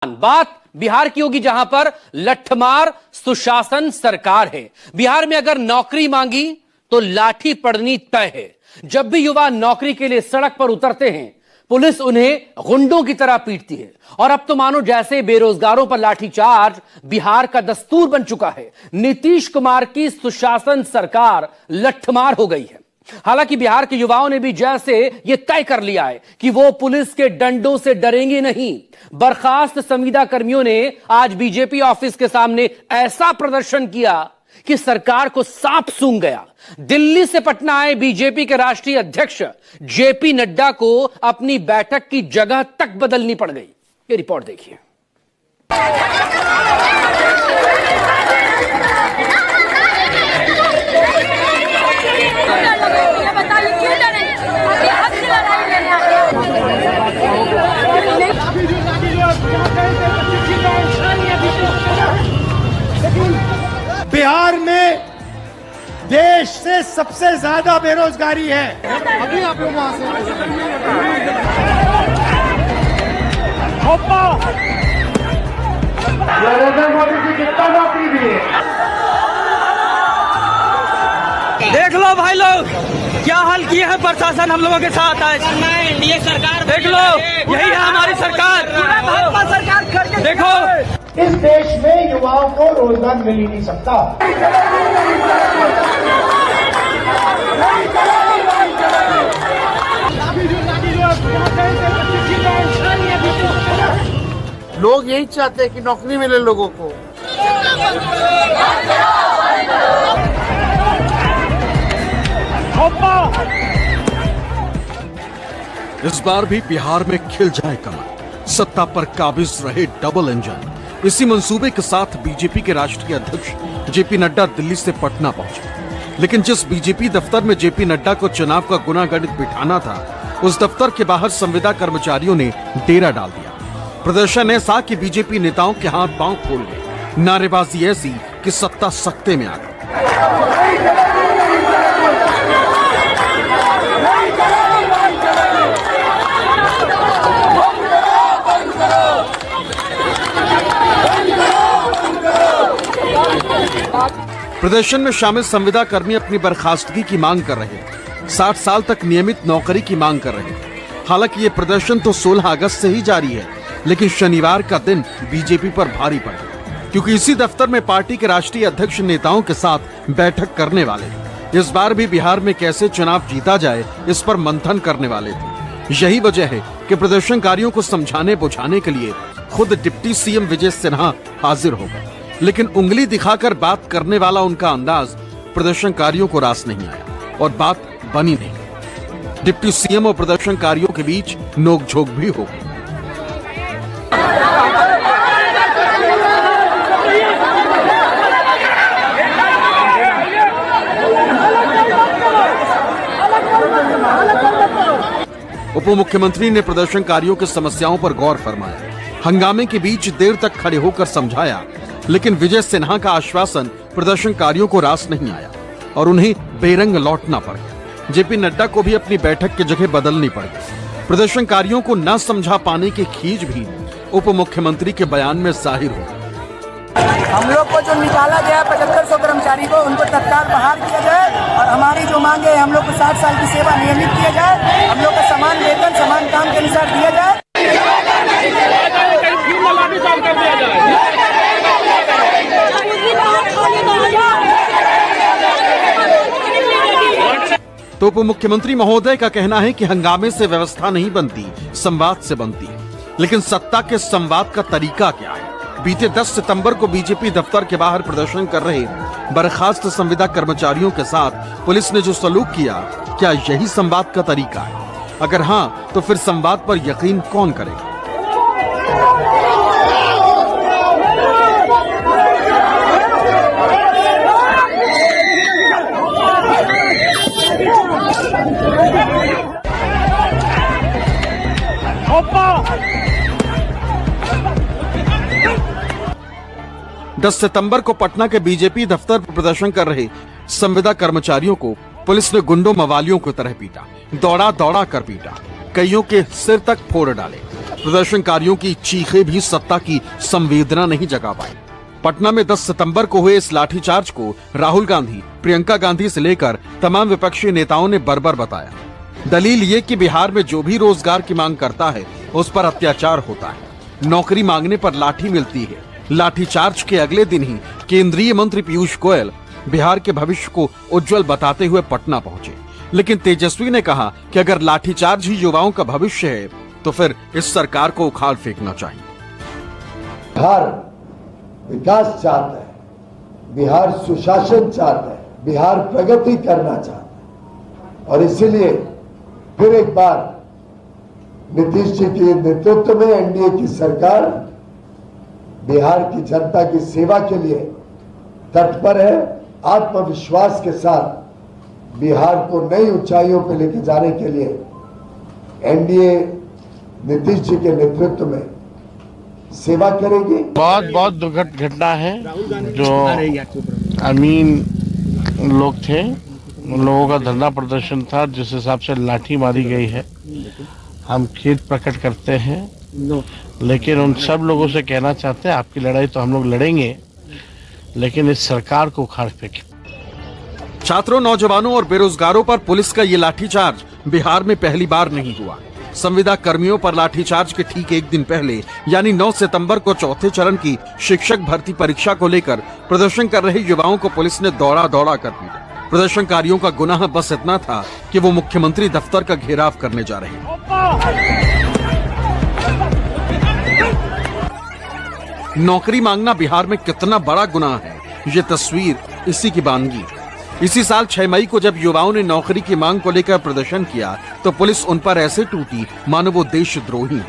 बात बिहार की होगी जहां पर लठमार सुशासन सरकार है। बिहार में अगर नौकरी मांगी तो लाठी पड़नी तय है। जब भी युवा नौकरी के लिए सड़क पर उतरते हैं, पुलिस उन्हें गुंडों की तरह पीटती है। और अब तो मानो जैसे बेरोजगारों पर लाठीचार्ज बिहार का दस्तूर बन चुका है। नीतीश कुमार की सुशासन सरकार लठमार हो गई है। हालांकि बिहार के युवाओं ने भी जैसे यह तय कर लिया है कि वो पुलिस के डंडों से डरेंगे नहीं। बर्खास्त संविदा कर्मियों ने आज बीजेपी ऑफिस के सामने ऐसा प्रदर्शन किया कि सरकार को सांप सूंघ गया। दिल्ली से पटना आए बीजेपी के राष्ट्रीय अध्यक्ष जेपी नड्डा को अपनी बैठक की जगह तक बदलनी पड़ गई। ये रिपोर्ट देखिए। बिहार में देश से सबसे ज्यादा बेरोजगारी है। अभी आप लोग वहां से नरेंद्र मोदी जी कितना नौकरी दिए। देख लो भाई लोग क्या हाल किए हैं प्रशासन हम लोगों के साथ आज। ये सरकार देख लो, यही है हमारी सरकार। भाजपा सरकार देखो, इस देश में युवाओं को रोजगार मिल ही नहीं सकता। लोग यही चाहते हैं कि नौकरी मिले लोगों को। इस बार भी बिहार में खिल जाए कमल। सत्ता पर काबिज रहे डबल इंजन। इसी मंसूबे के साथ बीजेपी के राष्ट्रीय अध्यक्ष जेपी नड्डा दिल्ली से पटना पहुंचे। लेकिन जिस बीजेपी दफ्तर में जेपी नड्डा को चुनाव का गुनागणित बिठाना था, उस दफ्तर के बाहर संविदा कर्मचारियों ने डेरा डाल दिया। प्रदर्शन ऐसा कि बीजेपी नेताओं के हाथ पांव खोल गए। नारेबाजी ऐसी कि सत्ता सख्ते में आ गई। प्रदर्शन में शामिल संविदा कर्मी अपनी बर्खास्तगी की मांग कर रहे हैं। 60 साल तक नियमित नौकरी की मांग कर रहे हैं। हालांकि ये प्रदर्शन तो 16 अगस्त से ही जारी है, लेकिन शनिवार का दिन बीजेपी पर भारी पड़ा, क्योंकि इसी दफ्तर में पार्टी के राष्ट्रीय अध्यक्ष नेताओं के साथ बैठक करने वाले थे। इस बार भी बिहार में कैसे चुनाव जीता जाए, इस पर मंथन करने वाले थे। यही वजह है कि प्रदर्शनकारियों को समझाने बुझाने के लिए खुद डिप्टी सीएम विजय सिन्हा हाजिर हो गए। लेकिन उंगली दिखाकर बात करने वाला उनका अंदाज प्रदर्शनकारियों को रास नहीं आया और बात बनी नहीं। डिप्टी सीएम और प्रदर्शनकारियों के बीच नोकझोंक भी हो गई। उप मुख्यमंत्री ने प्रदर्शनकारियों की समस्याओं पर गौर फरमाया। हंगामे के बीच देर तक खड़े होकर समझाया, लेकिन विजय सिन्हा का आश्वासन प्रदर्शनकारियों को रास नहीं आया और उन्हें बेरंग लौटना पड़ गया। जेपी नड्डा को भी अपनी बैठक की जगह बदलनी पड़ गई। प्रदर्शनकारियों को न समझा पाने की खीज भी उप मुख्यमंत्री के बयान में जाहिर हो। हम लोग को जो निकाला गया 7500 कर्मचारी को, उनको तत्काल बहाल किया जाए और हमारी जो मांग है, हम लोग को 60 साल की सेवा नियमित किया जाए। हम लोग को समान वेतन समान काम के अनुसार दिया जाए। तो उप मुख्यमंत्री महोदय का कहना है कि हंगामे से व्यवस्था नहीं बनती, संवाद से बनती है। लेकिन सत्ता के संवाद का तरीका क्या है? बीते 10 सितंबर को बीजेपी दफ्तर के बाहर प्रदर्शन कर रहे बर्खास्त संविदा कर्मचारियों के साथ पुलिस ने जो सलूक किया, क्या यही संवाद का तरीका है? अगर हाँ, तो फिर संवाद पर यकीन कौन करेगा? दस सितंबर को पटना के बीजेपी दफ्तर पर प्रदर्शन कर रहे संविदा कर्मचारियों को पुलिस ने गुंडों मवालियों की तरह पीटा, दौड़ा दौड़ा कर पीटा, कईयों के सिर तक फोड़ डाले। प्रदर्शनकारियों की चीखें भी सत्ता की संवेदना नहीं जगा पाई। पटना में 10 सितंबर को हुए इस लाठीचार्ज को राहुल गांधी, प्रियंका गांधी से लेकर तमाम विपक्षी नेताओं ने बर्बर बताया। दलील ये कि बिहार में जो भी रोजगार की मांग करता है उस पर अत्याचार होता है। नौकरी मांगने पर लाठी मिलती है। लाठीचार्ज के अगले दिन ही केंद्रीय मंत्री पीयूष गोयल बिहार के भविष्य को उज्जवल बताते हुए पटना पहुंचे। लेकिन तेजस्वी ने कहा कि अगर लाठीचार्ज ही युवाओं का भविष्य है तो फिर इस सरकार को उखाड़ फेंकना चाहिए। बिहार विकास चाहता है, बिहार सुशासन चाहता है, बिहार प्रगति करना चाहता है और इसीलिए फिर एक बार नीतीश जी के नेतृत्व में एनडीए की सरकार बिहार की जनता की सेवा के लिए तत्पर है। आत्मविश्वास के साथ बिहार को नई ऊंचाइयों पर लेकर जाने के लिए एनडीए नीतीश जी के नेतृत्व में सेवा करेगी। बहुत दुखद घटना है। जो अमीन लोग थे उन लोगों का धरना प्रदर्शन था, जिस हिसाब से लाठी मारी गई है, हम खेद प्रकट करते हैं। लेकिन उन सब लोगों से कहना चाहते हैं, आपकी लड़ाई तो हम लोग लड़ेंगे, लेकिन इस सरकार को उखाड़ फेंकें। छात्रों, नौजवानों और बेरोजगारों पर पुलिस का ये लाठीचार्ज बिहार में पहली बार नहीं हुआ। संविदा कर्मियों पर लाठीचार्ज के ठीक एक दिन पहले यानी 9 सितंबर को चौथे चरण की शिक्षक भर्ती परीक्षा को लेकर प्रदर्शन कर रहे युवाओं को पुलिस ने दौड़ा कर पीटा। प्रदर्शनकारियों का गुनाह बस इतना था कि वो मुख्यमंत्री दफ्तर का घेराव करने जा रहे हैं। नौकरी मांगना बिहार में कितना बड़ा गुनाह है, ये तस्वीर इसी की बानगी। इसी साल 6 मई को जब युवाओं ने नौकरी की मांग को लेकर प्रदर्शन किया तो पुलिस उन पर ऐसे टूटी मानो वो देशद्रोही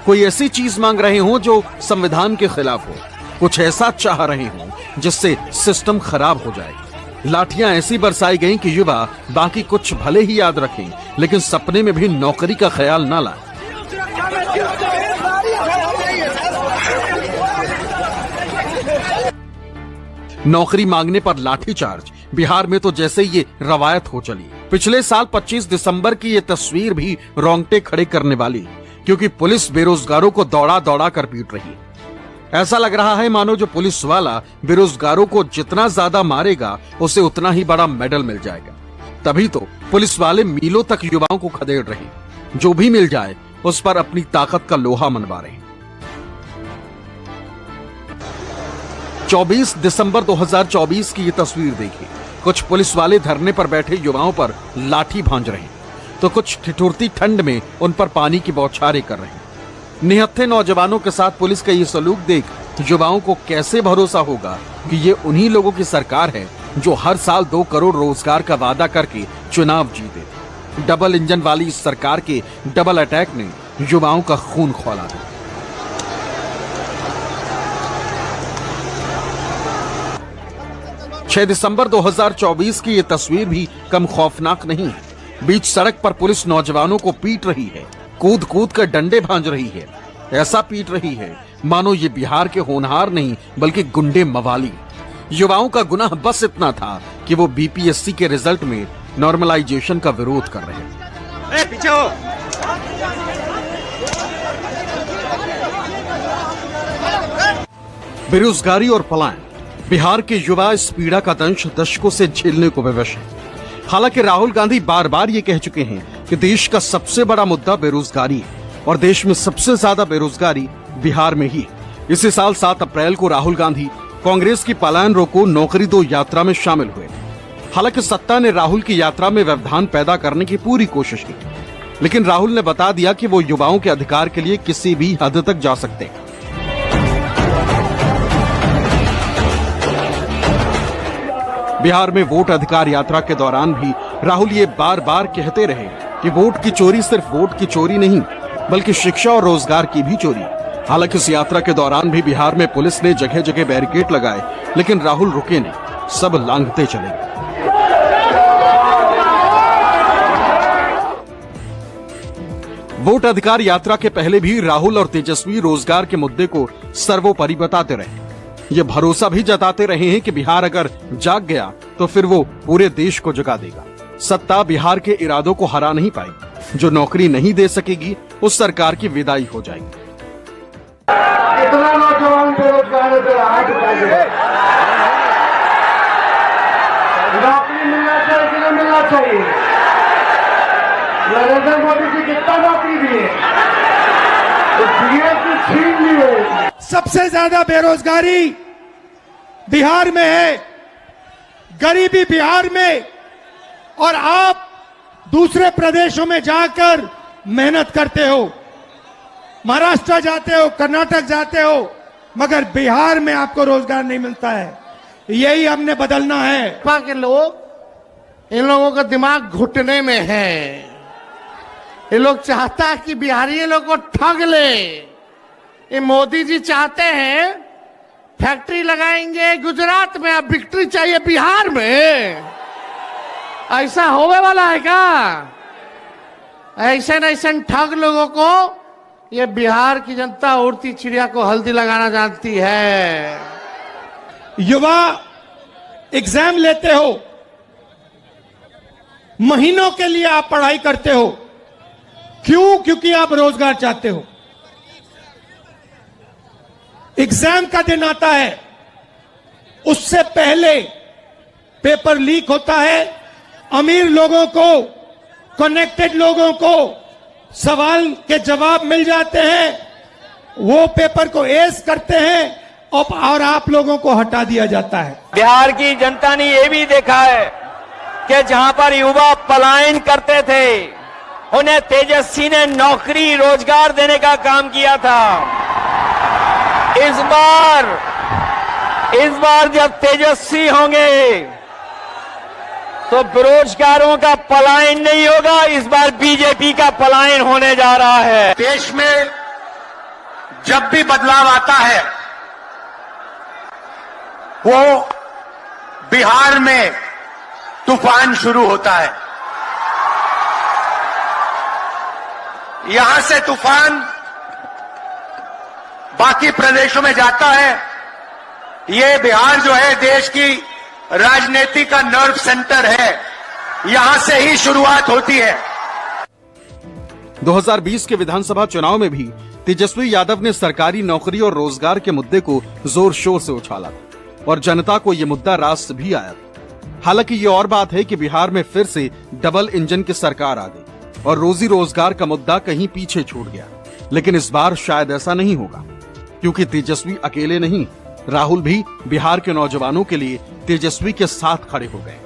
कोई ऐसी चीज मांग रहे हों जो संविधान के खिलाफ हो, कुछ ऐसा चाह रहे हों जिससे सिस्टम खराब हो जाए। लाठियां ऐसी बरसाई गईं कि युवा बाकी कुछ भले ही याद रखें लेकिन सपने में भी नौकरी का ख्याल न लाए। नौकरी मांगने पर लाठीचार्ज बिहार में तो जैसे ये रवायत हो चली। पिछले साल 25 दिसंबर की ये तस्वीर भी रोंगटे खड़े करने वाली, क्योंकि पुलिस बेरोजगारों को दौड़ा कर पीट रही है। ऐसा लग रहा है मानो जो पुलिस वाला बेरोजगारों को जितना ज्यादा मारेगा उसे उतना ही बड़ा मेडल मिल जाएगा। तभी तो पुलिस वाले मीलों तक युवाओं को खदेड़ रहे, जो भी मिल जाए उस पर अपनी ताकत का लोहा मनवा रहे। 24 दिसंबर 2024 की ये तस्वीर देखिए। कुछ पुलिस वाले धरने पर बैठे युवाओं पर लाठी भांज रहे, तो कुछ ठिठुरती ठंड में उन पर पानी की बौछारें कर रहे। निहत्थे नौजवानों के साथ पुलिस का ये सलूक देख युवाओं को कैसे भरोसा होगा कि ये उन्हीं लोगों की सरकार है जो हर साल 2 करोड़ रोजगार का वादा करके चुनाव जीते। डबल इंजन वाली इस सरकार के डबल अटैक ने युवाओं का खून खौला दिया। 6 दिसंबर 2024 की ये तस्वीर भी कम खौफनाक नहीं है। बीच सड़क पर पुलिस नौजवानों को पीट रही है, कूद कर डंडे भांज रही है। ऐसा पीट रही है मानो ये बिहार के होनहार नहीं बल्कि गुंडे मवाली। युवाओं का गुनाह बस इतना था कि वो बीपीएससी के रिजल्ट में नॉर्मलाइजेशन का विरोध कर रहे हैं। पीछे हो। बेरोजगारी और पलायन, बिहार के युवा इस पीड़ा का दंश दशकों से झेलने को विवश है। हालांकि राहुल गांधी बार बार ये कह चुके हैं कि देश का सबसे बड़ा मुद्दा बेरोजगारी है और देश में सबसे ज्यादा बेरोजगारी बिहार में ही है। इसी साल 7 अप्रैल को राहुल गांधी कांग्रेस की पलायन रोको नौकरी दो यात्रा में शामिल हुए। हालांकि सत्ता ने राहुल की यात्रा में व्यवधान पैदा करने की पूरी कोशिश की, लेकिन राहुल ने बता दिया कि वो युवाओं के अधिकार के लिए किसी भी हद तक जा सकते हैं। बिहार में वोट अधिकार यात्रा के दौरान भी राहुल ये बार बार कहते रहे कि वोट की चोरी सिर्फ वोट की चोरी नहीं बल्कि शिक्षा और रोजगार की भी चोरी। हालांकि इस यात्रा के दौरान भी बिहार में पुलिस ने जगह जगह बैरिकेड लगाए, लेकिन राहुल रुके नहीं, सब लांघते चले गए। वोट अधिकार यात्रा के पहले भी राहुल और तेजस्वी रोजगार के मुद्दे को सर्वोपरि बताते रहे। ये भरोसा भी जताते रहे हैं कि बिहार अगर जाग गया तो फिर वो पूरे देश को जगा देगा। सत्ता बिहार के इरादों को हरा नहीं पाएगी। जो नौकरी नहीं दे सकेगी उस सरकार की विदाई हो जाएगी। कितना नौजवान बेरोजगार है, जरा हाथ उठाइए। नौकरी मिलना चाहिए कि नहीं मिलना चाहिए? नरेंद्र मोदी जी कितना नौकरी दिए? तो दिए कि छीन लिए? सबसे ज्यादा बेरोजगारी बिहार में है, गरीबी बिहार में, और आप दूसरे प्रदेशों में जाकर मेहनत करते हो, महाराष्ट्र जाते हो, कर्नाटक जाते हो, मगर बिहार में आपको रोजगार नहीं मिलता है। यही हमने बदलना है। भाजपा के लोग, इन लोगों का दिमाग घुटने में है। ये लोग चाहता है कि बिहारी लोग को ठग ले। ये मोदी जी चाहते हैं फैक्ट्री लगाएंगे गुजरात में, अब विक्ट्री चाहिए बिहार में। ऐसा होने वाला है क्या? ऐसे ऐसे ठग लोगों को ये बिहार की जनता उड़ती चिड़िया को हल्दी लगाना जानती है। युवा एग्जाम लेते हो, महीनों के लिए आप पढ़ाई करते हो, क्यों? क्योंकि आप रोजगार चाहते हो। एग्जाम का दिन आता है, उससे पहले पेपर लीक होता है, अमीर लोगों को, कनेक्टेड लोगों को सवाल के जवाब मिल जाते हैं, वो पेपर को एस करते हैं और आप लोगों को हटा दिया जाता है। बिहार की जनता ने ये भी देखा है कि जहां पर युवा पलायन करते थे, उन्हें तेजस्वी ने नौकरी रोजगार देने का काम किया था। इस बार जब तेजस्वी होंगे तो बेरोजगारों का पलायन नहीं होगा, इस बार बीजेपी का पलायन होने जा रहा है। देश में जब भी बदलाव आता है, वो बिहार में तूफान शुरू होता है। यहां से तूफान बाकी प्रदेशों में जाता है। ये बिहार जो है देश की राजनीति का नर्व सेंटर है, यहां से ही शुरुआत होती है। 2020 के विधानसभा चुनाव में भी तेजस्वी यादव ने सरकारी नौकरी और रोजगार के मुद्दे को जोर शोर से उछाला और जनता को ये मुद्दा रास भी आया। हालांकि ये और बात है कि बिहार में फिर से डबल इंजन की सरकार आ गई और रोजी रोजगार का मुद्दा कहीं पीछे छूट गया। लेकिन इस बार शायद ऐसा नहीं होगा, क्योंकि तेजस्वी अकेले नहीं, राहुल भी बिहार के नौजवानों के लिए तेजस्वी के साथ खड़े हो गए।